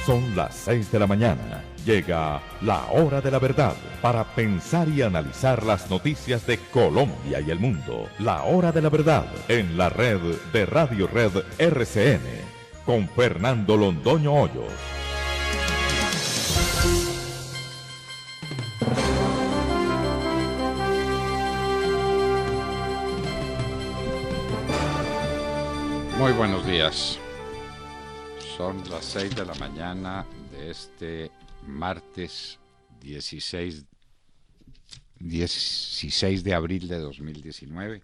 Son las 6 de la mañana. Llega la hora de la verdad para pensar y analizar las noticias de Colombia y el mundo. La hora de la verdad en la red de Radio Red RCN con Fernando Londoño Hoyos. Muy buenos días. Son las 6 de la mañana de este martes 16 de abril de 2019.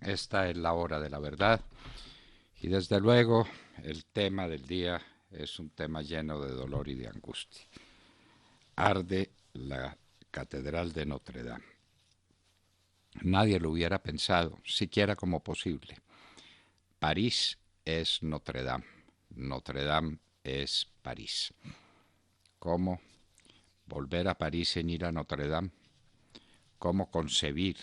Esta es la hora de la verdad y desde luego el tema del día es un tema lleno de dolor y de angustia. Arde la Catedral de Notre Dame. Nadie lo hubiera pensado, siquiera como posible. París es Notre Dame. Notre Dame es París. ¿Cómo volver a París sin ir a Notre Dame? ¿Cómo concebir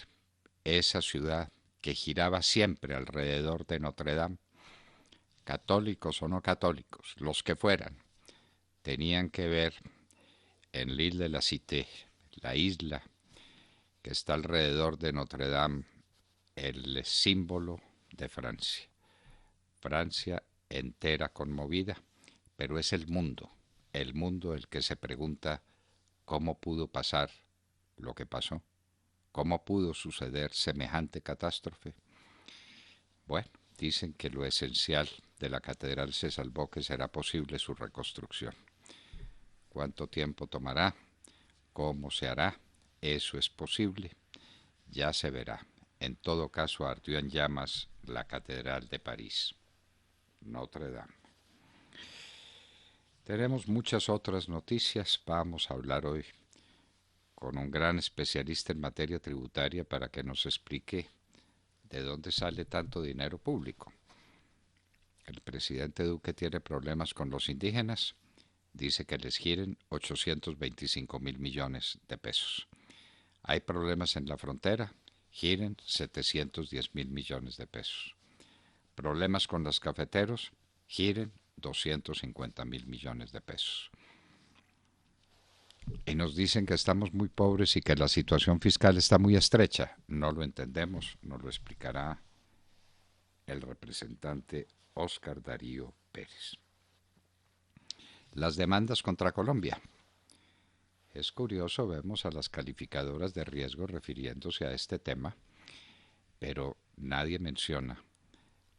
esa ciudad que giraba siempre alrededor de Notre Dame? Católicos o no católicos, los que fueran, tenían que ver en l'Île de la Cité, la isla que está alrededor de Notre Dame, el símbolo de Francia. Francia entera conmovida, pero es el mundo el que se pregunta cómo pudo pasar lo que pasó, cómo pudo suceder semejante catástrofe. Bueno, dicen que lo esencial de la catedral se salvó, que será posible su reconstrucción. ¿Cuánto tiempo tomará? ¿Cómo se hará? Eso es posible, ya se verá. En todo caso, ardió en llamas la catedral de París, Notre Dame. Tenemos muchas otras noticias. Vamos a hablar hoy con un gran especialista en materia tributaria para que nos explique de dónde sale tanto dinero público. El presidente Duque tiene problemas con los indígenas. Dice que les giren 825.000 millones de pesos. Hay problemas en la frontera. Giren 710.000 millones de pesos. Problemas con los cafeteros, giren 250.000 millones de pesos. Y nos dicen que estamos muy pobres y que la situación fiscal está muy estrecha. No lo entendemos, nos lo explicará el representante Óscar Darío Pérez. Las demandas contra Colombia. Es curioso, vemos a las calificadoras de riesgo refiriéndose a este tema, pero nadie menciona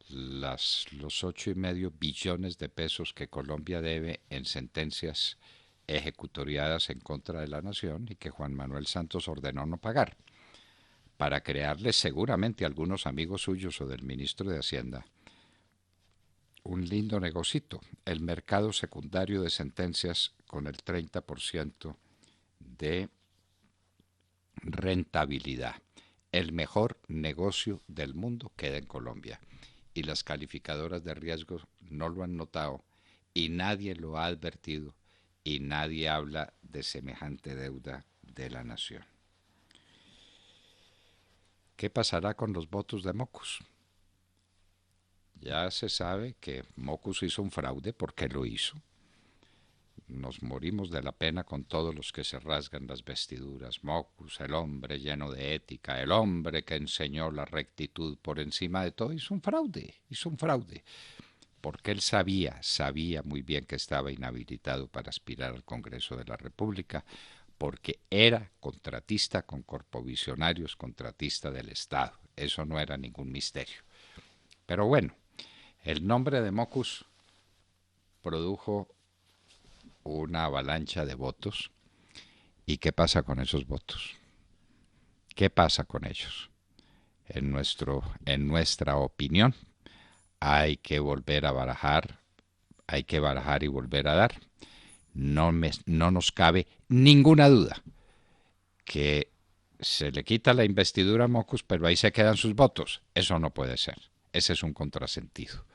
los 8,5 billones de pesos que Colombia debe en sentencias ejecutoriadas en contra de la nación y que Juan Manuel Santos ordenó no pagar, para crearle seguramente a algunos amigos suyos o del ministro de Hacienda un lindo negocito, el mercado secundario de sentencias con el 30% de rentabilidad. El mejor negocio del mundo queda en Colombia. Y las calificadoras de riesgo no lo han notado y nadie lo ha advertido y nadie habla de semejante deuda de la nación. ¿Qué pasará con los votos de Mockus? Ya se sabe que Mockus hizo un fraude porque lo hizo. Nos morimos de la pena con todos los que se rasgan las vestiduras. Mockus, el hombre lleno de ética, el hombre que enseñó la rectitud por encima de todo, hizo un fraude. Porque él sabía muy bien que estaba inhabilitado para aspirar al Congreso de la República, porque era contratista con corpovisionarios, contratista del Estado. Eso no era ningún misterio. Pero bueno, el nombre de Mockus produjo una avalancha de votos. ¿Y qué pasa con esos votos? ¿Qué pasa con ellos? En nuestra opinión, hay que volver a barajar, hay que barajar y volver a dar. No nos cabe ninguna duda que se le quita la investidura a Mockus, pero ahí se quedan sus votos. Eso no puede ser. Ese es un contrasentido.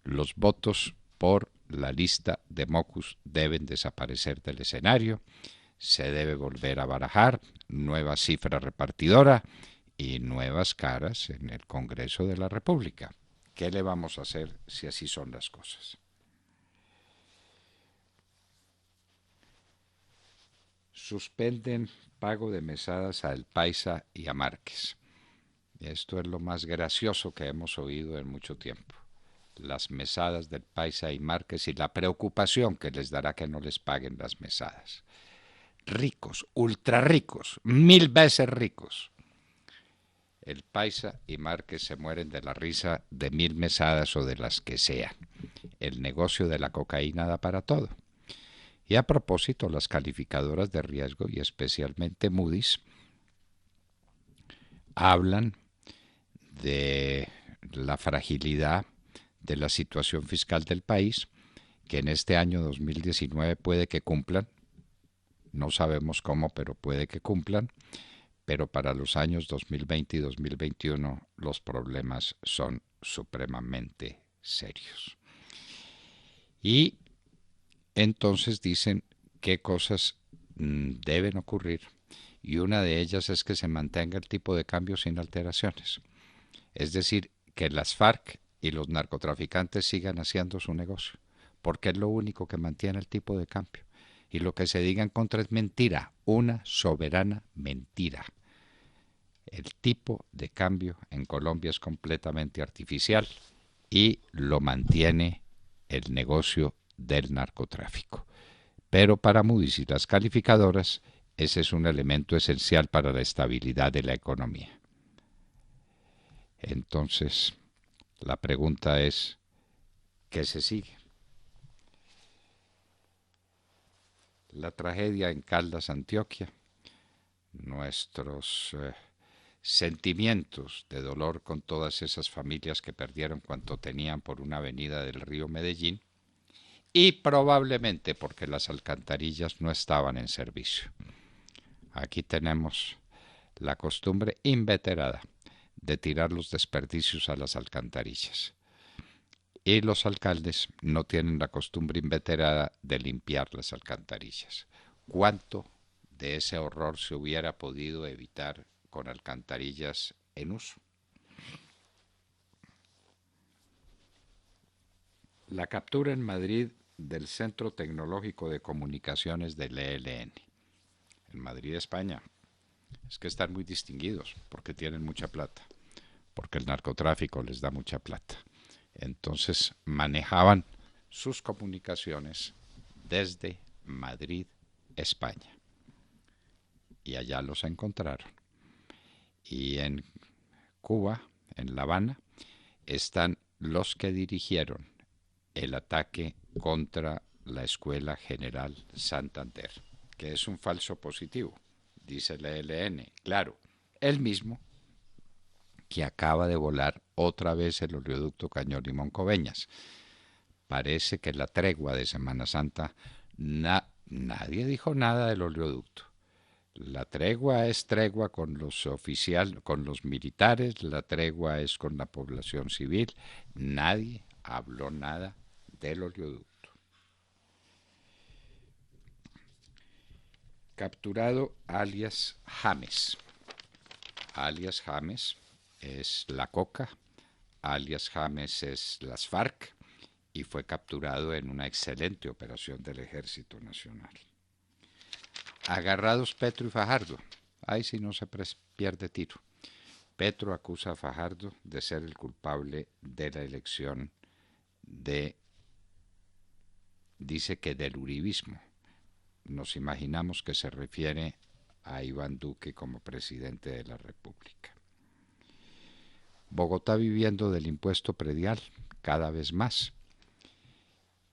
Los votos por la lista de Mockus deben desaparecer del escenario, se debe volver a barajar, nueva cifra repartidora y nuevas caras en el Congreso de la República. ¿Qué le vamos a hacer si así son las cosas? suspenden pago de mesadas a El Paisa y a Márquez. Esto es lo más gracioso que hemos oído en mucho tiempo. Las mesadas del Paisa y Márquez y la preocupación que les dará que no les paguen las mesadas. Ricos, ultra ricos, 1000 veces ricos. El Paisa y Márquez se mueren de la risa de 1000 mesadas o de las que sean. El negocio de la cocaína da para todo. Y a propósito, las calificadoras de riesgo y especialmente Moody's hablan de la fragilidad de la situación fiscal del país, que en este año 2019 puede que cumplan, no sabemos cómo, pero puede que cumplan, pero para los años 2020 y 2021 los problemas son supremamente serios. Y entonces dicen qué cosas deben ocurrir, y una de ellas es que se mantenga el tipo de cambio sin alteraciones. Es decir, que las FARC y los narcotraficantes sigan haciendo su negocio, porque es lo único que mantiene el tipo de cambio. Y lo que se diga en contra es mentira, una soberana mentira. El tipo de cambio en Colombia es completamente artificial y lo mantiene el negocio del narcotráfico. Pero para Moody's y las calificadoras, ese es un elemento esencial para la estabilidad de la economía. Entonces, la pregunta es, ¿qué se sigue? La tragedia en Caldas, Antioquia, nuestros sentimientos de dolor con todas esas familias que perdieron cuanto tenían por una avenida del río Medellín, y probablemente porque las alcantarillas no estaban en servicio. Aquí tenemos la costumbre inveterada de tirar los desperdicios a las alcantarillas. Y los alcaldes no tienen la costumbre inveterada de limpiar las alcantarillas. ¿Cuánto de ese horror se hubiera podido evitar con alcantarillas en uso? La captura en Madrid del Centro Tecnológico de Comunicaciones del ELN. En Madrid, España. Es que están muy distinguidos porque tienen mucha plata, porque el narcotráfico les da mucha plata. Entonces manejaban sus comunicaciones desde Madrid, España. Y allá los encontraron. Y en Cuba, en La Habana, están los que dirigieron el ataque contra la Escuela General Santander, que es un falso positivo, dice el ELN. Claro, el mismo que acaba de volar otra vez el oleoducto Cañón Limón Coveñas. Parece que la tregua de Semana Santa, nadie dijo nada del oleoducto. La tregua es tregua con los con los militares, la tregua es con la población civil. Nadie habló nada del oleoducto. Capturado alias James. Alias James es la coca, alias James es las FARC, y fue capturado en una excelente operación del Ejército Nacional. Agarrados Petro y Fajardo. Ahí sí no se pierde tiro. Petro acusa a Fajardo de ser el culpable de la elección dice que del uribismo. Nos imaginamos que se refiere a Iván Duque como presidente de la República. Bogotá viviendo del impuesto predial cada vez más.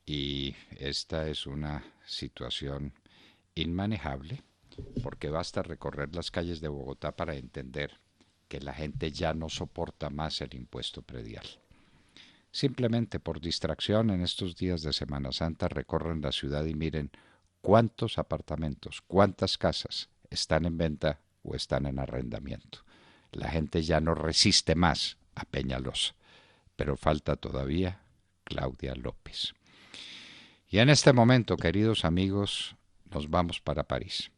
Y esta es una situación inmanejable, porque basta recorrer las calles de Bogotá para entender que la gente ya no soporta más el impuesto predial. Simplemente por distracción en estos días de Semana Santa recorren la ciudad y miren cuántos apartamentos, cuántas casas están en venta o están en arrendamiento. La gente ya no resiste más a Peñalosa, pero falta todavía Claudia López. Y en este momento, queridos amigos, nos vamos para París.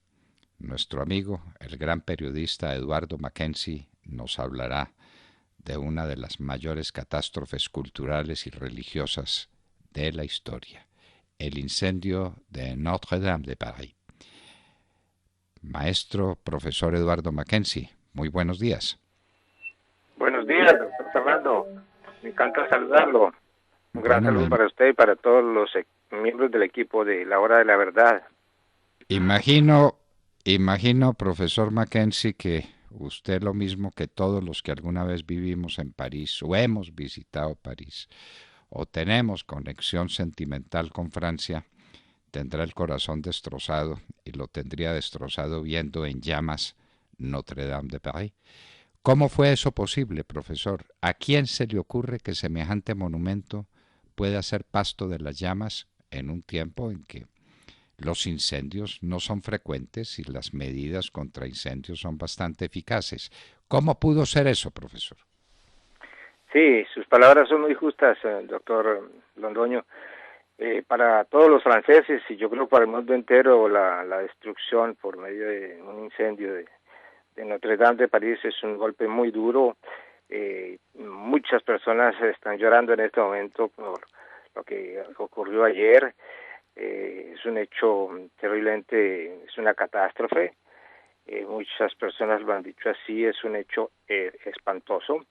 Nuestro amigo, el gran periodista Eduardo Mackenzie, nos hablará de una de las mayores catástrofes culturales y religiosas de la historia, el incendio de Notre-Dame de París. Maestro, profesor Eduardo Mackenzie, muy buenos días. Buenos días, doctor Fernando. Me encanta saludarlo. Un gran Bueno, saludo para usted y para todos los miembros del equipo de La Hora de la Verdad. Imagino, profesor Mackenzie, que usted lo mismo que todos los que alguna vez vivimos en París o hemos visitado París o tenemos conexión sentimental con Francia, tendrá el corazón destrozado y lo tendría destrozado viendo en llamas Notre Dame de París. ¿Cómo fue eso posible, profesor? ¿A quién se le ocurre que semejante monumento pueda ser pasto de las llamas en un tiempo en que los incendios no son frecuentes y las medidas contra incendios son bastante eficaces? ¿Cómo pudo ser eso, profesor? Sí, sus palabras son muy justas, doctor Londoño. Para todos los franceses y yo creo para el mundo entero, la destrucción por medio de un incendio de Notre Dame de París es un golpe muy duro. Muchas personas están llorando en este momento por lo que ocurrió ayer. Es un hecho terriblemente, es una catástrofe. Muchas personas lo han dicho así, es un hecho espantoso.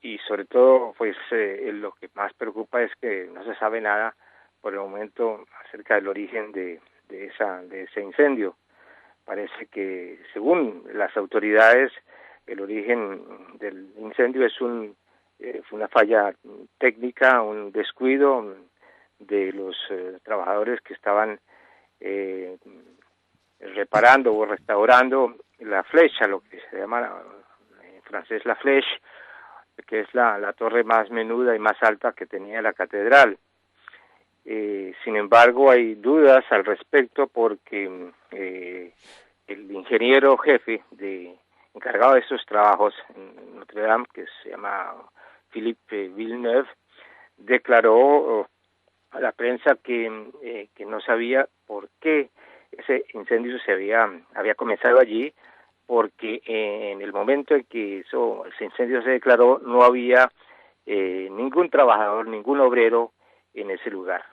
Y sobre todo, pues lo que más preocupa es que no se sabe nada por el momento acerca del origen de ese incendio. Parece que, según las autoridades, el origen del incendio fue una falla técnica, un descuido de los trabajadores que estaban reparando o restaurando la flecha, lo que se llama en francés la flèche, que es la torre más menuda y más alta que tenía la catedral. Sin embargo, hay dudas al respecto porque el ingeniero jefe encargado de estos trabajos en Notre Dame, que se llama Philippe Villeneuve, declaró a la prensa que no sabía por qué ese incendio había comenzado allí, porque en el momento en que ese incendio se declaró no había ningún trabajador, ningún obrero en ese lugar.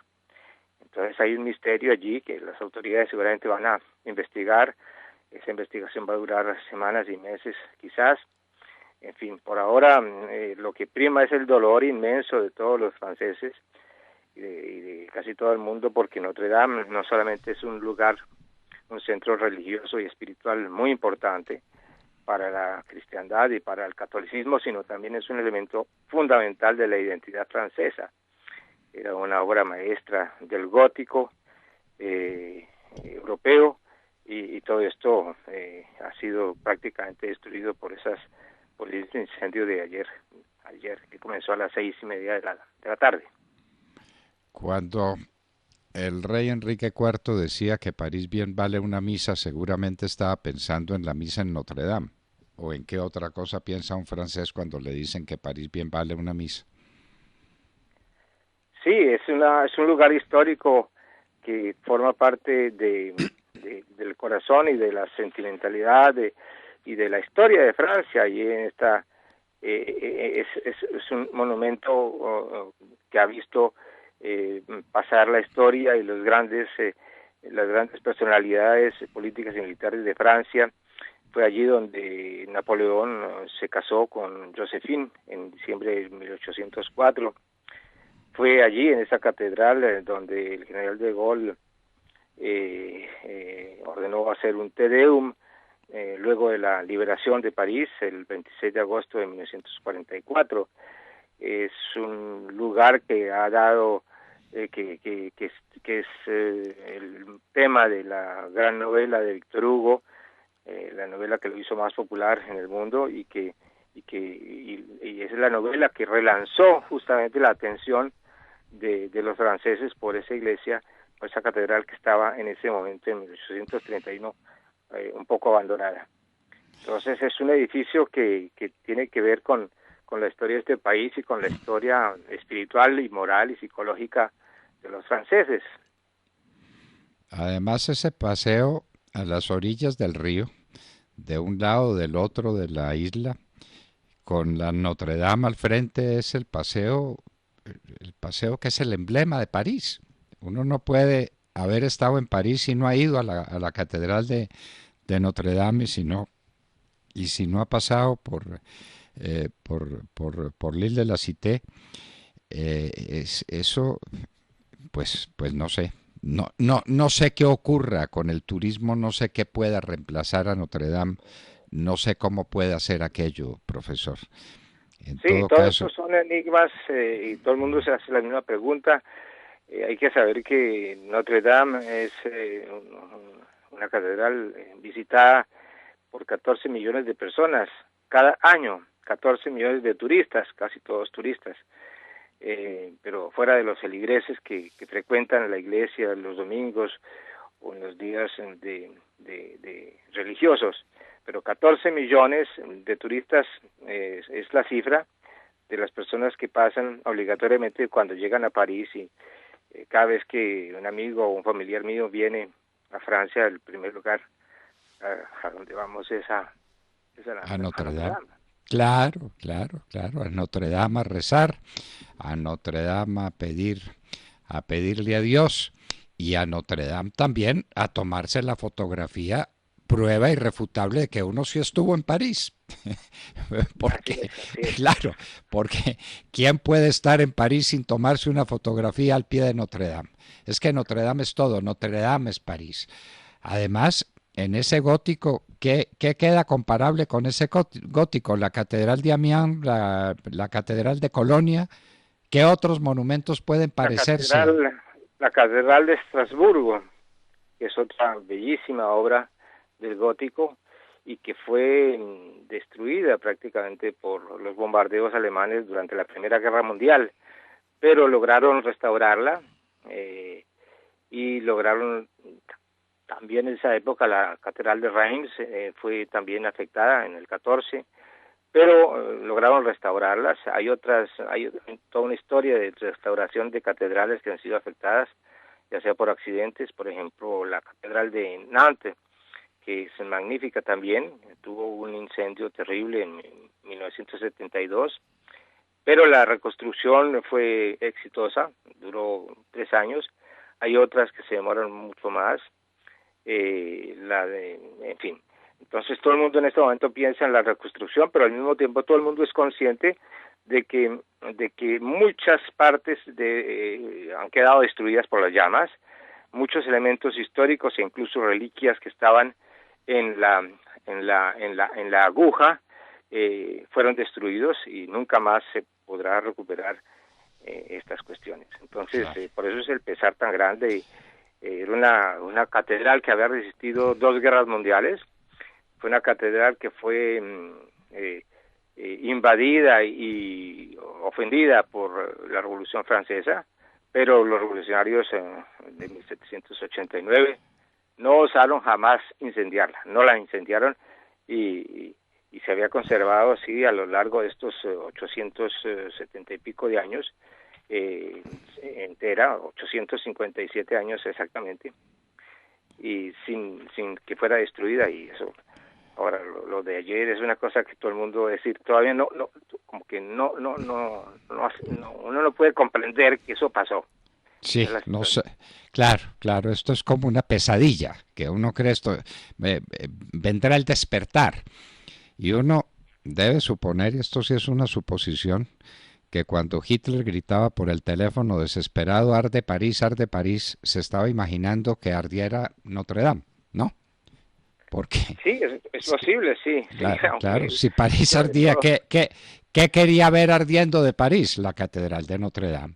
Entonces hay un misterio allí que las autoridades seguramente van a investigar. Esa investigación va a durar semanas y meses quizás. En fin, por ahora lo que prima es el dolor inmenso de todos los franceses y de casi todo el mundo, porque Notre Dame no solamente es un lugar, un centro religioso y espiritual muy importante para la cristiandad y para el catolicismo, sino también es un elemento fundamental de la identidad francesa. Era una obra maestra del gótico europeo y todo esto ha sido prácticamente destruido por este incendio de ayer que comenzó a las 6:30 de la tarde. Cuando el rey Enrique IV decía que París bien vale una misa, seguramente estaba pensando en la misa en Notre Dame. ¿O en qué otra cosa piensa un francés cuando le dicen que París bien vale una misa? Sí, es un lugar histórico que forma parte del corazón y de la sentimentalidad y de la historia de Francia. Y es un monumento que ha visto pasar la historia y las grandes personalidades políticas y militares de Francia. Fue allí donde Napoleón se casó con Joséphine en diciembre de 1804. Fue allí, en esa catedral, donde el general de Gaulle ordenó hacer un Te Deum luego de la liberación de París, el 26 de agosto de 1944. Es un lugar que ha dado, que es el tema de la gran novela de Víctor Hugo, la novela que lo hizo más popular en el mundo y es la novela que relanzó justamente la atención de los franceses por esa iglesia, por esa catedral que estaba en ese momento, en 1831, un poco abandonada. Entonces es un edificio que tiene que ver con la historia de este país y con la historia espiritual y moral y psicológica de los franceses. Además, ese paseo a las orillas del río, de un lado o del otro de la isla, con la Notre Dame al frente, es el paseo que es el emblema de París. Uno no puede haber estado en París y no ha ido a la catedral de Notre Dame, y si no ha pasado por l'Île de la Cité, eso, pues no sé. No sé qué ocurra con el turismo, no sé qué pueda reemplazar a Notre Dame, no sé cómo puede hacer aquello, profesor. En Sí, todo todos caso, estos son enigmas y todo el mundo se hace la misma pregunta. Hay que saber que Notre Dame es una catedral visitada por 14 millones de personas cada año, 14 millones de turistas, casi todos turistas. Pero fuera de los feligreses que frecuentan la iglesia los domingos o en los días de religiosos, pero 14 millones de turistas es la cifra de las personas que pasan obligatoriamente cuando llegan a París y cada vez que un amigo o un familiar mío viene a Francia, el primer lugar a donde vamos es a Notre Notre Dame. Dame. Claro, a Notre Dame a rezar, a Notre Dame a pedirle a Dios, y a Notre Dame también a tomarse la fotografía, prueba irrefutable de que uno sí estuvo en París. Porque, Así es. claro, porque ¿quién puede estar en París sin tomarse una fotografía al pie de Notre Dame? Es que Notre Dame es todo, Notre Dame es París. Además, en ese gótico, ¿qué queda comparable con ese gótico? La Catedral de Amiens, la Catedral de Colonia. ¿Qué otros monumentos pueden parecerse? La catedral de Estrasburgo, que es otra bellísima obra del gótico y que fue destruida prácticamente por los bombardeos alemanes durante la Primera Guerra Mundial, pero lograron restaurarla y lograron también en esa época la catedral de Reims fue también afectada en el 14, pero lograron restaurarlas. Hay toda una historia de restauración de catedrales que han sido afectadas, ya sea por accidentes, por ejemplo, la catedral de Nantes, que es magnífica también, tuvo un incendio terrible en 1972, pero la reconstrucción fue exitosa, duró 3 años. Hay otras que se demoran mucho más, en fin. Entonces todo el mundo en este momento piensa en la reconstrucción, pero al mismo tiempo todo el mundo es consciente de que muchas partes han quedado destruidas por las llamas, muchos elementos históricos e incluso reliquias que estaban en la aguja fueron destruidos y nunca más se podrá recuperar estas cuestiones. Entonces, por eso es el pesar tan grande. Era una catedral que había resistido 2 guerras mundiales. Fue una catedral que fue invadida y ofendida por la Revolución Francesa, pero los revolucionarios de 1789 no osaron jamás incendiarla, no la incendiaron y se había conservado así a lo largo de estos 870 y pico de años, entera, 857 años exactamente, y sin que fuera destruida. Y eso, ahora lo de ayer es una cosa que todo el mundo decir, todavía como que uno no puede comprender que eso pasó. Sí, no sé. Claro, esto es como una pesadilla, que uno cree esto, vendrá el despertar, y uno debe suponer, y esto sí es una suposición, que cuando Hitler gritaba por el teléfono desesperado, arde París, se estaba imaginando que ardiera Notre Dame, ¿no? Porque sí, es posible, sí. Claro, si París ardía, ¿qué quería ver ardiendo de París? La Catedral de Notre Dame.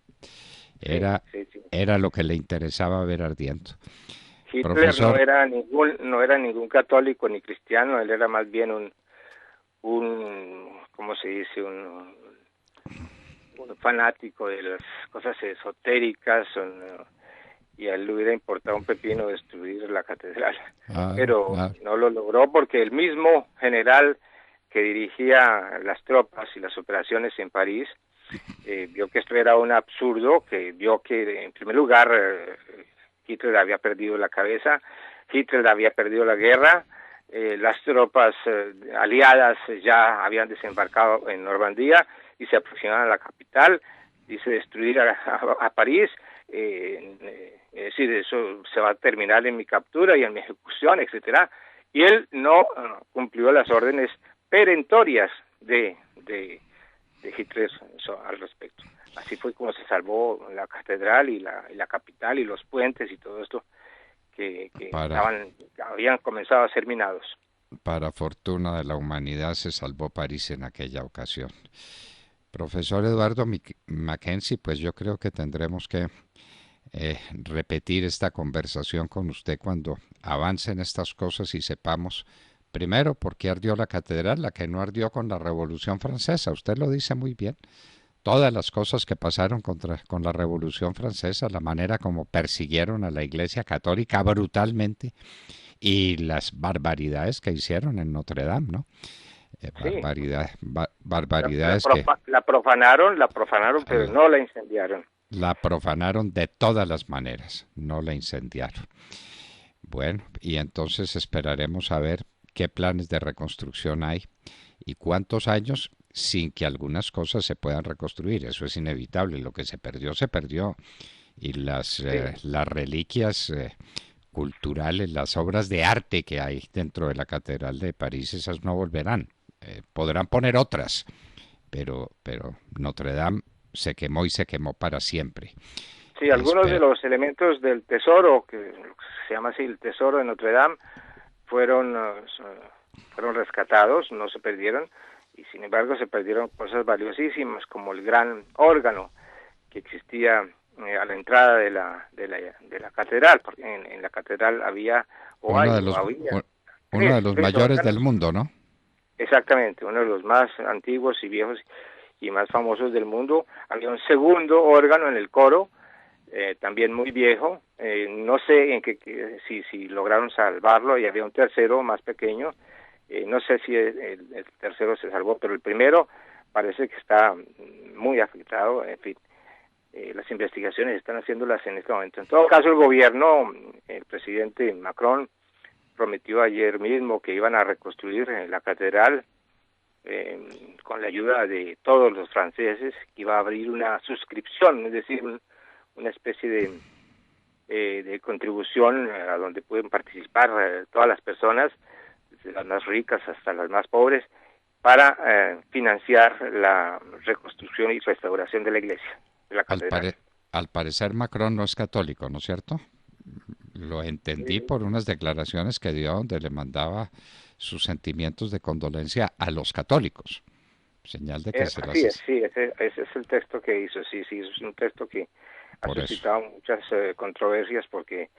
Era lo que le interesaba ver ardiendo. Hitler Profesor, no era ningún católico ni cristiano, él era más bien un ¿cómo se dice? Un fanático de las cosas esotéricas, y a él le hubiera importado un pepino destruir la catedral, pero no lo logró porque el mismo general que dirigía las tropas y las operaciones en París vio que esto era un absurdo, que vio que en primer lugar Hitler había perdido la cabeza, Hitler había perdido la guerra, las tropas aliadas ya habían desembarcado en Normandía y se aproximaban a la capital, dice destruir a París, es decir, eso se va a terminar en mi captura y en mi ejecución, etcétera. Y él no cumplió las órdenes perentorias de Hitler al respecto. Así fue como se salvó la catedral y la capital y los puentes y todo esto que habían comenzado a ser minados. Para fortuna de la humanidad se salvó París en aquella ocasión. Profesor Eduardo Mackenzie, pues yo creo que tendremos que repetir esta conversación con usted cuando avancen estas cosas y sepamos, primero, por qué ardió la catedral, la que no ardió con la Revolución Francesa. Usted lo dice muy bien. Todas las cosas que pasaron con la Revolución Francesa, la manera como persiguieron a la Iglesia Católica brutalmente y las barbaridades que hicieron en Notre Dame, ¿no? Barbaridades que... La profanaron, pero no la incendiaron. La profanaron de todas las maneras, no la incendiaron. Bueno, y entonces esperaremos a ver qué planes de reconstrucción hay y cuántos años sin que algunas cosas se puedan reconstruir. Eso es inevitable. Lo que se perdió. Y las reliquias culturales, las obras de arte que hay dentro de la Catedral de París, esas no volverán. Podrán poner otras, pero Notre Dame se quemó y se quemó para siempre. Sí, algunos de los elementos del tesoro, que se llama así el tesoro de Notre Dame, fueron rescatados, no se perdieron, y sin embargo se perdieron cosas valiosísimas como el gran órgano que existía a la entrada de la catedral, porque en la catedral había uno de los mayores del mundo, ¿no? Exactamente, uno de los más antiguos y viejos y más famosos del mundo. Había un segundo órgano en el coro, también muy viejo, no sé si lograron salvarlo, y había un tercero más pequeño, no sé si el tercero se salvó, pero el primero parece que está muy afectado. En fin, las investigaciones están haciéndolas en este momento. En todo caso, el gobierno, el presidente Macron, prometió ayer mismo que iban a reconstruir la catedral con la ayuda de todos los franceses, que iba a abrir una suscripción, es decir, una especie de contribución a donde pueden participar todas las personas, desde las más ricas hasta las más pobres, para financiar la reconstrucción y restauración de la iglesia, de la catedral. Al parecer Macron no es católico, ¿no es cierto? Lo entendí por unas declaraciones que dio donde le mandaba sus sentimientos de condolencia a los católicos. Señal de que se las... Sí, ese es el texto que hizo, sí, es un texto que ha suscitado muchas controversias porque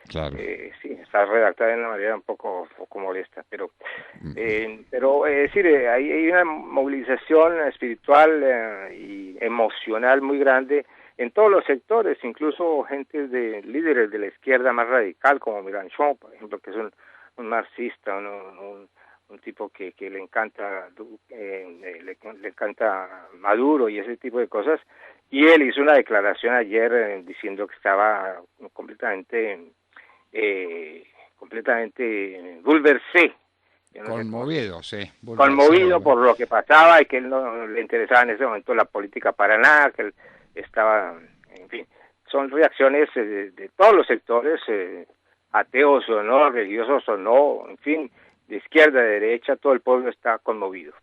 claro. Sí, está redactada de una manera un poco molesta, pero es decir, hay una movilización espiritual y emocional muy grande en todos los sectores, incluso gente líderes de la izquierda más radical, como Mélenchon, por ejemplo, que es un marxista, un tipo que le encanta le encanta Maduro y ese tipo de cosas, y él hizo una declaración ayer diciendo que estaba completamente bouleversé, conmovido, sí, conmovido por lo que pasaba, y que él no le interesaba en ese momento la política para nada, que él estaba, en fin, son reacciones de todos los sectores, ateos o no, religiosos o no, en fin, de izquierda, de derecha, todo el pueblo está conmovido.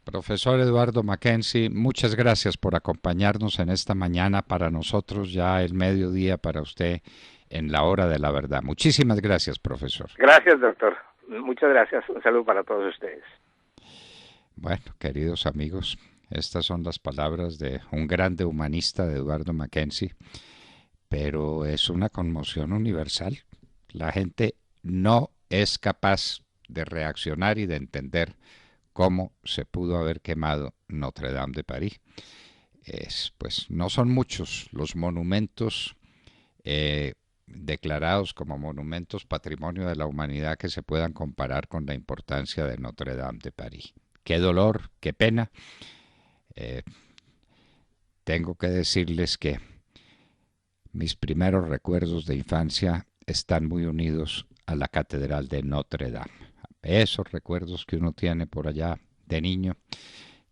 Profesor Eduardo Mackenzie, muchas gracias por acompañarnos en esta mañana, para nosotros ya el mediodía, para usted en la hora de la verdad. Muchísimas gracias, profesor. Gracias, doctor. Muchas gracias. Un saludo para todos ustedes. Bueno, queridos amigos, estas son las palabras de un grande humanista, de Eduardo Mackenzie, pero es una conmoción universal. La gente no es capaz de reaccionar y de entender cómo se pudo haber quemado Notre Dame de París. Pues no son muchos los monumentos declarados como monumentos patrimonio de la humanidad que se puedan comparar con la importancia de Notre Dame de París. Qué dolor, qué pena. Tengo que decirles que mis primeros recuerdos de infancia están muy unidos a la Catedral de Notre Dame. Esos recuerdos que uno tiene por allá de niño,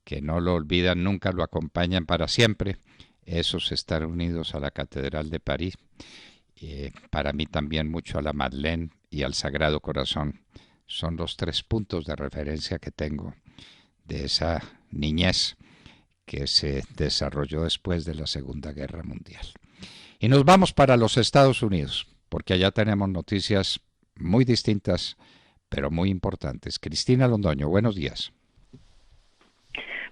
que no lo olvidan nunca, lo acompañan para siempre, Esos están unidos a la Catedral de París. Para mí también mucho a la Madeleine y al Sagrado Corazón. Son los 3 puntos de referencia que tengo de esa niñez que se desarrolló después de la Segunda Guerra Mundial. Y nos vamos para los Estados Unidos, porque allá tenemos noticias muy distintas, pero muy importantes. Cristina Londoño, buenos días.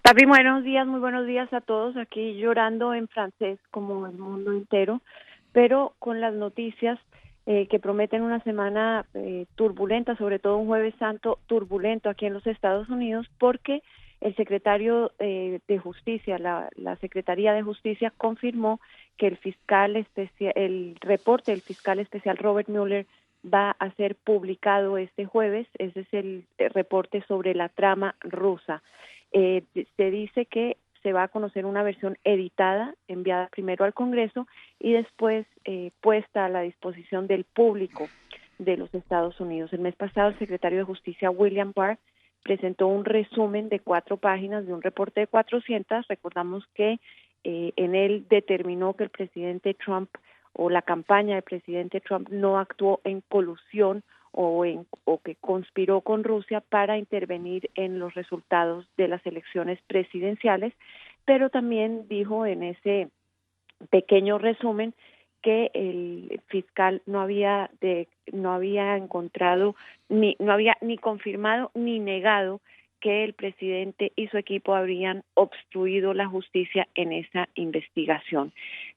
Papi, buenos días, muy buenos días a todos. Aquí llorando en francés como el mundo entero, pero con las noticias que prometen una semana turbulenta, sobre todo un Jueves Santo turbulento aquí en los Estados Unidos, porque el secretario de Justicia, la Secretaría de Justicia confirmó que el reporte del fiscal especial Robert Mueller va a ser publicado este jueves. Ese es el reporte sobre la trama rusa. Se dice que se va a conocer una versión editada, enviada primero al Congreso y después puesta a la disposición del público de los Estados Unidos. El mes pasado, el secretario de Justicia, William Barr, presentó un resumen de 4 páginas de un reporte de 400. Recordamos que en él determinó que el presidente Trump o la campaña del presidente Trump no actuó en colusión o que conspiró con Rusia para intervenir en los resultados de las elecciones presidenciales, pero también dijo en ese pequeño resumen que el fiscal no había encontrado no había ni confirmado ni negado que el presidente y su equipo habrían obstruido la justicia en esa investigación.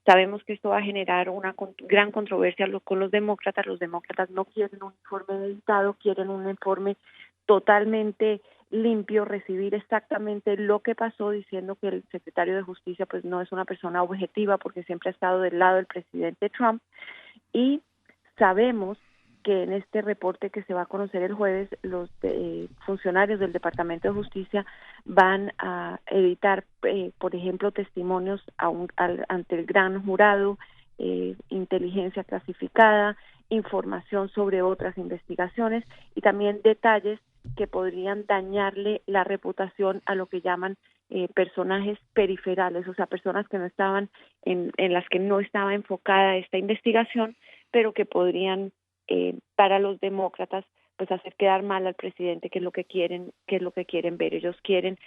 Sabemos que esto va a generar una gran controversia con los demócratas. Los demócratas no quieren un informe editado, quieren un informe totalmente limpio, recibir exactamente lo que pasó, diciendo que el secretario de Justicia pues no es una persona objetiva porque siempre ha estado del lado del presidente Trump. Y sabemos que en este reporte que se va a conocer el jueves, los funcionarios del Departamento de Justicia van a editar, por ejemplo, testimonios ante el gran jurado, inteligencia clasificada, información sobre otras investigaciones y también detalles que podrían dañarle la reputación a lo que llaman personajes periferales, o sea, personas que no estaban en las que no estaba enfocada esta investigación, pero que podrían para los demócratas pues hacer quedar mal al presidente, que es lo que quieren ver. Ellos quieren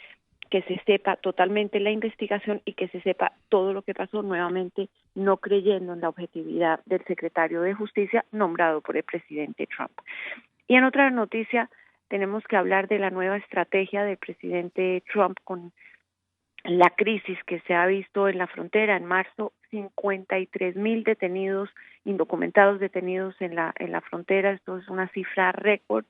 que se sepa totalmente la investigación y que se sepa todo lo que pasó, nuevamente no creyendo en la objetividad del secretario de Justicia nombrado por el presidente Trump. Y en otra noticia tenemos que hablar de la nueva estrategia del presidente Trump con la crisis que se ha visto en la frontera. En marzo, 53,000 detenidos, indocumentados detenidos en la frontera. Esto es una cifra récord.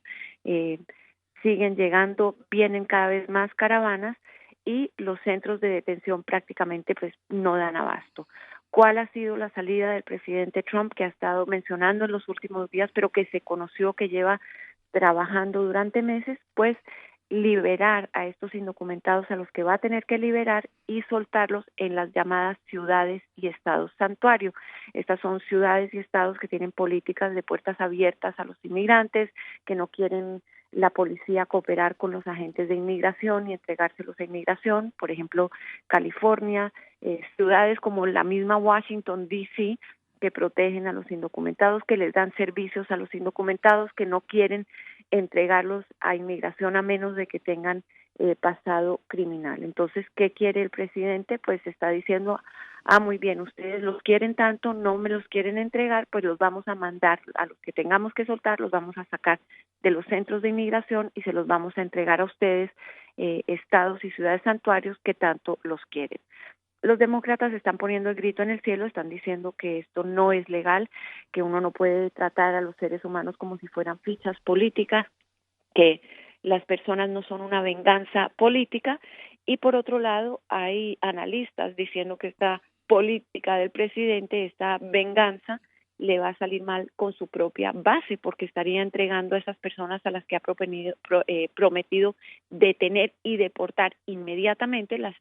Siguen llegando, vienen cada vez más caravanas y los centros de detención prácticamente pues no dan abasto. ¿Cuál ha sido la salida del presidente Trump, que ha estado mencionando en los últimos días, pero que se conoció que lleva trabajando durante meses? Pues liberar a estos indocumentados, a los que va a tener que liberar, y soltarlos en las llamadas ciudades y estados santuario. Estas son ciudades y estados que tienen políticas de puertas abiertas a los inmigrantes, que no quieren la policía cooperar con los agentes de inmigración y entregárselos a inmigración. Por ejemplo, California, ciudades como la misma Washington, D.C., que protegen a los indocumentados, que les dan servicios a los indocumentados, que no quieren entregarlos a inmigración a menos de que tengan pasado criminal. Entonces, ¿qué quiere el presidente? Pues está diciendo, muy bien, ustedes los quieren tanto, no me los quieren entregar, pues los vamos a mandar, a los que tengamos que soltar, los vamos a sacar de los centros de inmigración y se los vamos a entregar a ustedes, estados y ciudades santuarios que tanto los quieren. Los demócratas están poniendo el grito en el cielo, están diciendo que esto no es legal, que uno no puede tratar a los seres humanos como si fueran fichas políticas, que las personas no son una venganza política, y por otro lado hay analistas diciendo que esta política del presidente, esta venganza, le va a salir mal con su propia base, porque estaría entregando a esas personas a las que ha prometido detener y deportar inmediatamente, las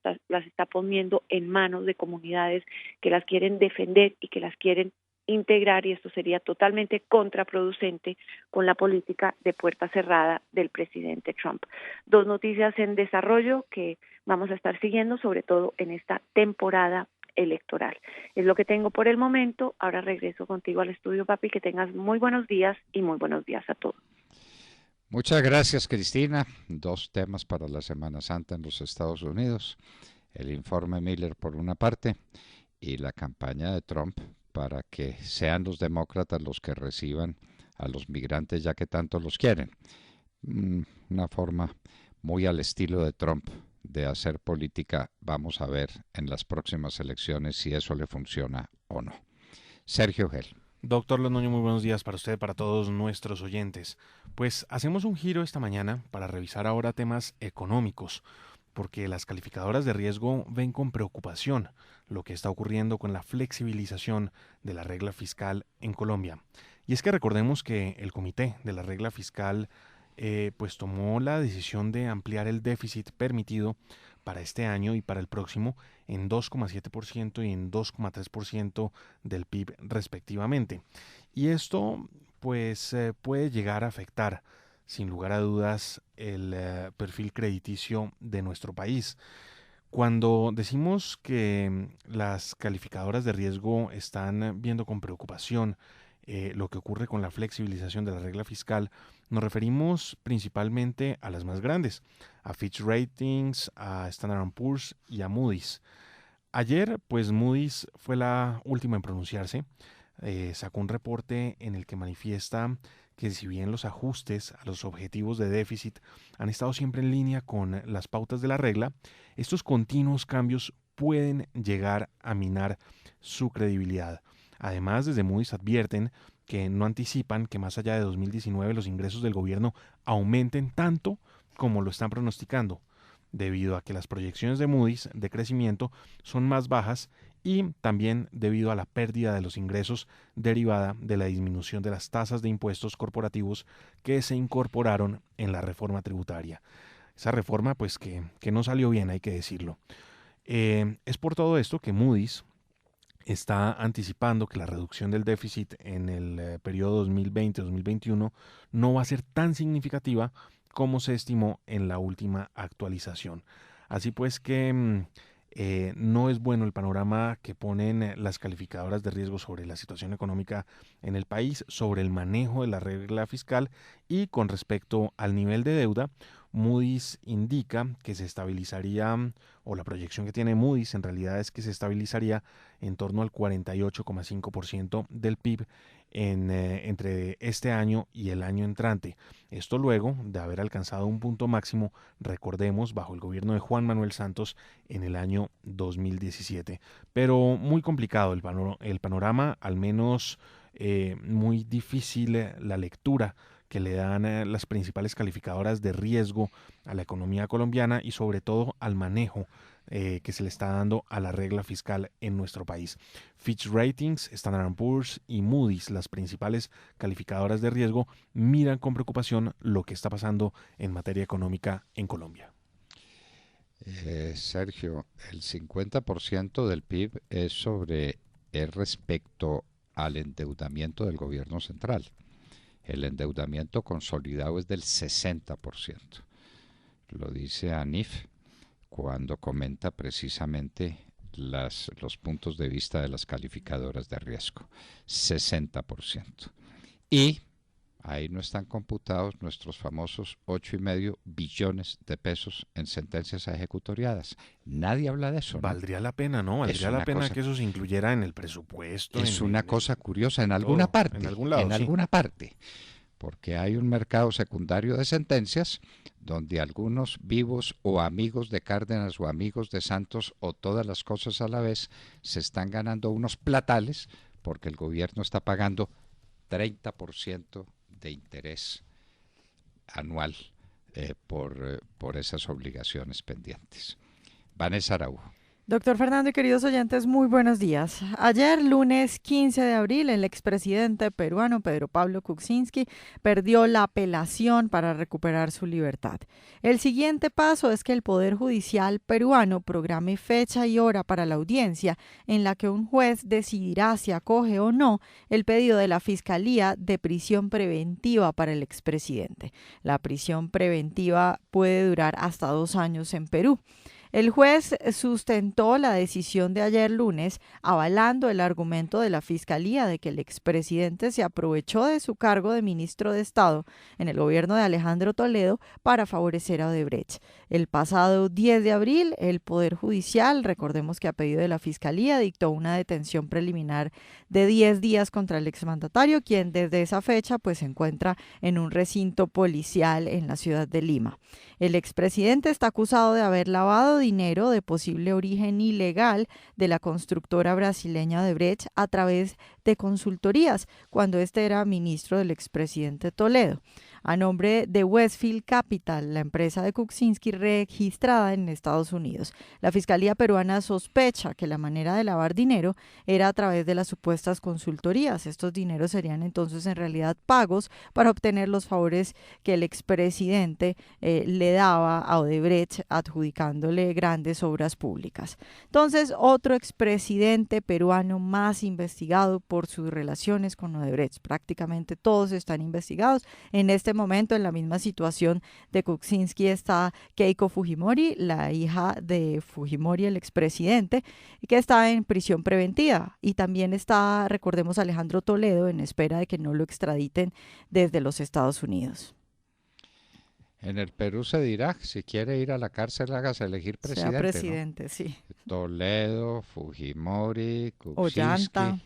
está poniendo en manos de comunidades que las quieren defender y que las quieren integrar, y esto sería totalmente contraproducente con la política de puerta cerrada del presidente Trump. 2 noticias en desarrollo que vamos a estar siguiendo, sobre todo en esta temporada electoral. Es lo que tengo por el momento. Ahora regreso contigo al estudio, papi. Que tengas muy buenos días y muy buenos días a todos. Muchas gracias, Cristina. 2 temas para la Semana Santa en los Estados Unidos. El informe Miller por una parte y la campaña de Trump para que sean los demócratas los que reciban a los migrantes ya que tanto los quieren. Una forma muy al estilo de Trump de hacer política. Vamos a ver en las próximas elecciones si eso le funciona o no. Sergio Gel. Doctor Londoño, muy buenos días para usted y para todos nuestros oyentes. Pues hacemos un giro esta mañana para revisar ahora temas económicos, porque las calificadoras de riesgo ven con preocupación lo que está ocurriendo con la flexibilización de la regla fiscal en Colombia. Y es que recordemos que el comité de la regla fiscal pues tomó la decisión de ampliar el déficit permitido para este año y para el próximo en 2,7% y en 2,3% del PIB respectivamente. Y esto pues puede llegar a afectar sin lugar a dudas el perfil crediticio de nuestro país. Cuando decimos que las calificadoras de riesgo están viendo con preocupación lo que ocurre con la flexibilización de la regla fiscal, nos referimos principalmente a las más grandes, a Fitch Ratings, a Standard & Poor's y a Moody's. Ayer, pues Moody's fue la última en pronunciarse, sacó un reporte en el que manifiesta que si bien los ajustes a los objetivos de déficit han estado siempre en línea con las pautas de la regla, estos continuos cambios pueden llegar a minar su credibilidad. Además, desde Moody's advierten que no anticipan que más allá de 2019 los ingresos del gobierno aumenten tanto como lo están pronosticando, debido a que las proyecciones de Moody's de crecimiento son más bajas y también debido a la pérdida de los ingresos derivada de la disminución de las tasas de impuestos corporativos que se incorporaron en la reforma tributaria. Esa reforma pues que no salió bien, hay que decirlo. Es por todo esto que Moody's está anticipando que la reducción del déficit en el periodo 2020-2021 no va a ser tan significativa como se estimó en la última actualización. Así pues que no es bueno el panorama que ponen las calificadoras de riesgo sobre la situación económica en el país, sobre el manejo de la regla fiscal y con respecto al nivel de deuda. Moody's indica que se estabilizaría, o la proyección que tiene Moody's en realidad es que se estabilizaría en torno al 48,5% del PIB entre este año y el año entrante. Esto luego de haber alcanzado un punto máximo, recordemos, bajo el gobierno de Juan Manuel Santos en el año 2017. Pero muy complicado el panorama, al menos muy difícil la lectura que le dan las principales calificadoras de riesgo a la economía colombiana y sobre todo al manejo que se le está dando a la regla fiscal en nuestro país. Fitch Ratings, Standard & Poor's y Moody's, las principales calificadoras de riesgo, miran con preocupación lo que está pasando en materia económica en Colombia. Sergio, el 50% del PIB es respecto al endeudamiento del gobierno central. El endeudamiento consolidado es del 60%. Lo dice ANIF cuando comenta precisamente los puntos de vista de las calificadoras de riesgo. 60%. Y ahí no están computados nuestros famosos 8,5 billones de pesos en sentencias ejecutoriadas. Nadie habla de eso, ¿no? Valdría la pena, ¿no? Valdría la pena que eso se incluyera en el presupuesto. Es una cosa curiosa en alguna parte. En algún lado, en alguna parte. Porque hay un mercado secundario de sentencias donde algunos vivos o amigos de Cárdenas o amigos de Santos o todas las cosas a la vez se están ganando unos platales porque el gobierno está pagando 30% de interés anual por esas obligaciones pendientes. Vanessa Araujo. Doctor Fernando y queridos oyentes, muy buenos días. Ayer, lunes 15 de abril, el expresidente peruano Pedro Pablo Kuczynski perdió la apelación para recuperar su libertad. El siguiente paso es que el Poder Judicial peruano programe fecha y hora para la audiencia en la que un juez decidirá si acoge o no el pedido de la Fiscalía de prisión preventiva para el expresidente. La prisión preventiva puede durar hasta 2 años en Perú. El juez sustentó la decisión de ayer lunes, avalando el argumento de la Fiscalía de que el expresidente se aprovechó de su cargo de ministro de Estado en el gobierno de Alejandro Toledo para favorecer a Odebrecht. El pasado 10 de abril, el Poder Judicial, recordemos que a pedido de la Fiscalía, dictó una detención preliminar de 10 días contra el exmandatario, quien desde esa fecha pues se encuentra en un recinto policial en la ciudad de Lima. El expresidente está acusado de haber lavado dinero de posible origen ilegal de la constructora brasileña Odebrecht a través de consultorías, cuando este era ministro del expresidente Toledo, a nombre de Westfield Capital, la empresa de Kuczynski registrada en Estados Unidos. La Fiscalía peruana sospecha que la manera de lavar dinero era a través de las supuestas consultorías. Estos dineros serían entonces en realidad pagos para obtener los favores que el expresidente le daba a Odebrecht, adjudicándole grandes obras públicas. Entonces, otro expresidente peruano más investigado por sus relaciones con Odebrecht. Prácticamente todos están investigados. En este momento, en la misma situación de Kuczynski, está Keiko Fujimori, la hija de Fujimori, el expresidente, que está en prisión preventiva. Y también está, recordemos, Alejandro Toledo, en espera de que no lo extraditen desde los Estados Unidos. En el Perú se dirá, si quiere ir a la cárcel, hágase elegir presidente. Sea presidente, ¿no? Sí. Toledo, Fujimori, Kuczynski,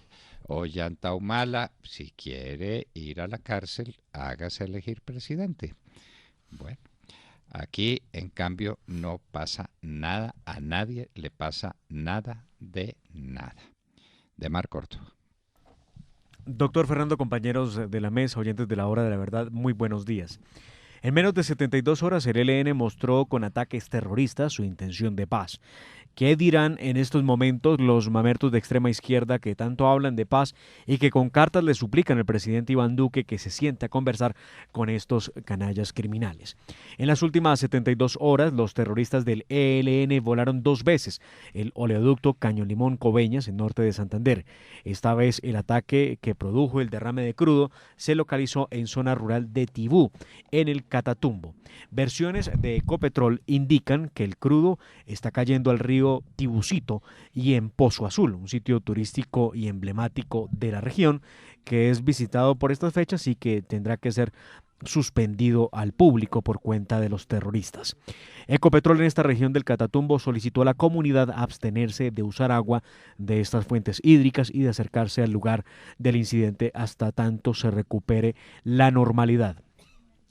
Ollanta Humala, si quiere ir a la cárcel, hágase elegir presidente. Bueno, aquí en cambio no pasa nada, a nadie le pasa nada de nada. Demar Corto. Doctor Fernando, compañeros de la mesa, oyentes de la Hora de la Verdad, muy buenos días. En menos de 72 horas, el ELN mostró con ataques terroristas su intención de paz. ¿Qué dirán en estos momentos los mamertos de extrema izquierda que tanto hablan de paz y que con cartas le suplican al presidente Iván Duque que se siente a conversar con estos canallas criminales? En las últimas 72 horas, los terroristas del ELN volaron 2 veces el oleoducto Caño Limón Coveñas, en norte de Santander. Esta vez el ataque que produjo el derrame de crudo se localizó en zona rural de Tibú, en el Catatumbo. Versiones de Ecopetrol indican que el crudo está cayendo al río Tibucito y en Pozo Azul, un sitio turístico y emblemático de la región que es visitado por estas fechas y que tendrá que ser suspendido al público por cuenta de los terroristas. Ecopetrol en esta región del Catatumbo solicitó a la comunidad abstenerse de usar agua de estas fuentes hídricas y de acercarse al lugar del incidente hasta tanto se recupere la normalidad.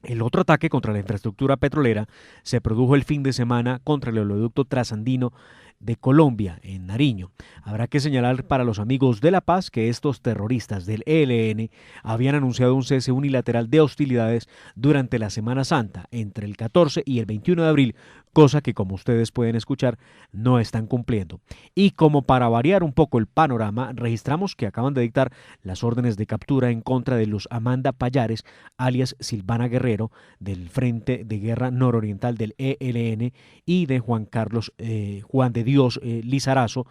El otro ataque contra la infraestructura petrolera se produjo el fin de semana contra el oleoducto trasandino de Colombia, en Nariño. Habrá que señalar para los amigos de la paz que estos terroristas del ELN habían anunciado un cese unilateral de hostilidades durante la Semana Santa, entre el 14 y el 21 de abril, cosa que, como ustedes pueden escuchar, no están cumpliendo. Y como para variar un poco el panorama, registramos que acaban de dictar las órdenes de captura en contra de Luz Amanda Payares, alias Silvana Guerrero, del Frente de Guerra Nororiental del ELN, y de Juan de Dios Lizarazo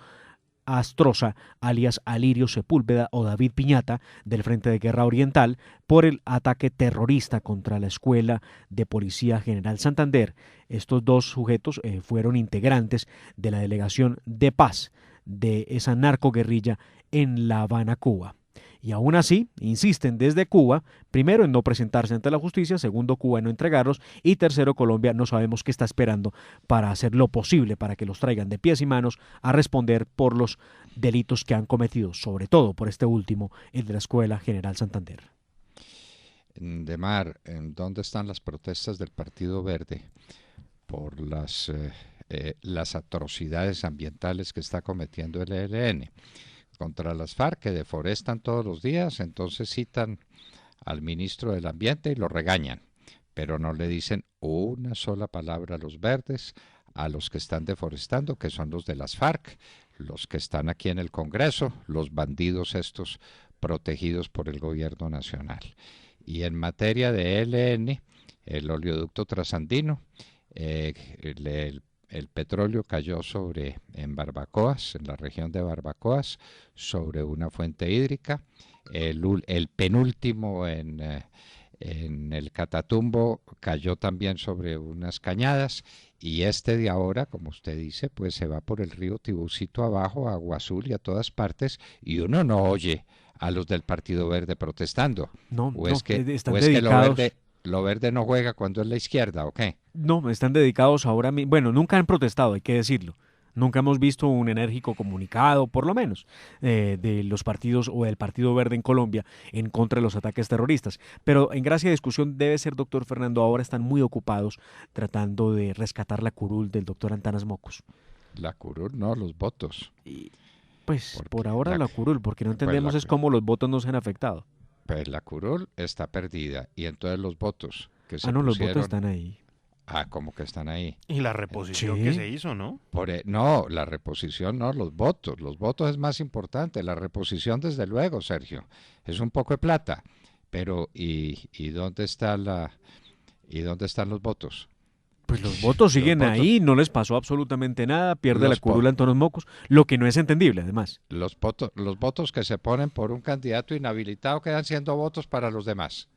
Astroza, alias Alirio Sepúlveda, o David Piñata, del Frente de Guerra Oriental, por el ataque terrorista contra la Escuela de Policía General Santander. Estos dos sujetos fueron integrantes de la delegación de paz de esa narcoguerrilla en La Habana, Cuba. Y aún así, insisten desde Cuba, primero en no presentarse ante la justicia, segundo Cuba en no entregarlos y tercero Colombia no sabemos qué está esperando para hacer lo posible para que los traigan de pies y manos a responder por los delitos que han cometido, sobre todo por este último, el de la Escuela General Santander. Demar, ¿dónde están las protestas del Partido Verde por las atrocidades ambientales que está cometiendo el ELN? Contra las FARC, que deforestan todos los días, entonces citan al ministro del Ambiente y lo regañan, pero no le dicen una sola palabra a los verdes, a los que están deforestando, que son los de las FARC, los que están aquí en el Congreso, los bandidos estos protegidos por el gobierno nacional. Y en materia de ELN, el oleoducto trasandino, el petróleo cayó en Barbacoas, en la región de Barbacoas, sobre una fuente hídrica. El penúltimo en en el Catatumbo cayó también sobre unas cañadas y este de ahora, como usted dice, pues se va por el río Tibucito abajo, a Agua Azul y a todas partes y uno no oye a los del Partido Verde protestando. No, ¿O no, es que, están o es que dedicados. lo verde no juega cuando es la izquierda o qué? No, están dedicados ahora mismo. Bueno, nunca han protestado, hay que decirlo. Nunca hemos visto un enérgico comunicado, por lo menos, de los partidos o del Partido Verde en Colombia en contra de los ataques terroristas. Pero en gracia de discusión debe ser, doctor Fernando, ahora están muy ocupados tratando de rescatar la curul del doctor Antanas Mocos. La curul, no, los votos. Y pues Porque por ahora la curul, porque no pues entendemos es cómo los votos no se han afectado. pues la curul está perdida y entonces los votos que se Ah, no, los pusieron, votos están ahí. como que están ahí. Y la reposición Sí. que se hizo, ¿no? No, la reposición no, los votos es más importante, la reposición desde luego, Sergio, es un poco de plata, pero ¿y dónde está y dónde están los votos? Pues los votos siguen votos- ahí, no les pasó absolutamente nada, pierde la Los po- curul Antanas Mocos, lo que no es entendible además. Los votos que se ponen por un candidato inhabilitado quedan siendo votos para los demás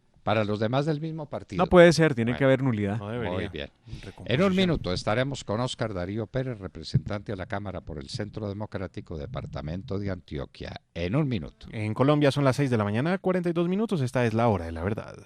del mismo partido. No puede ser, tiene Bueno, que haber nulidad. No debería. Muy bien. En un Recomposición. minuto estaremos con Óscar Darío Pérez, representante a la Cámara por el Centro Democrático, Departamento de Antioquia. En un minuto. En Colombia son las 6 de la mañana, 42 minutos. Esta es la hora de la verdad.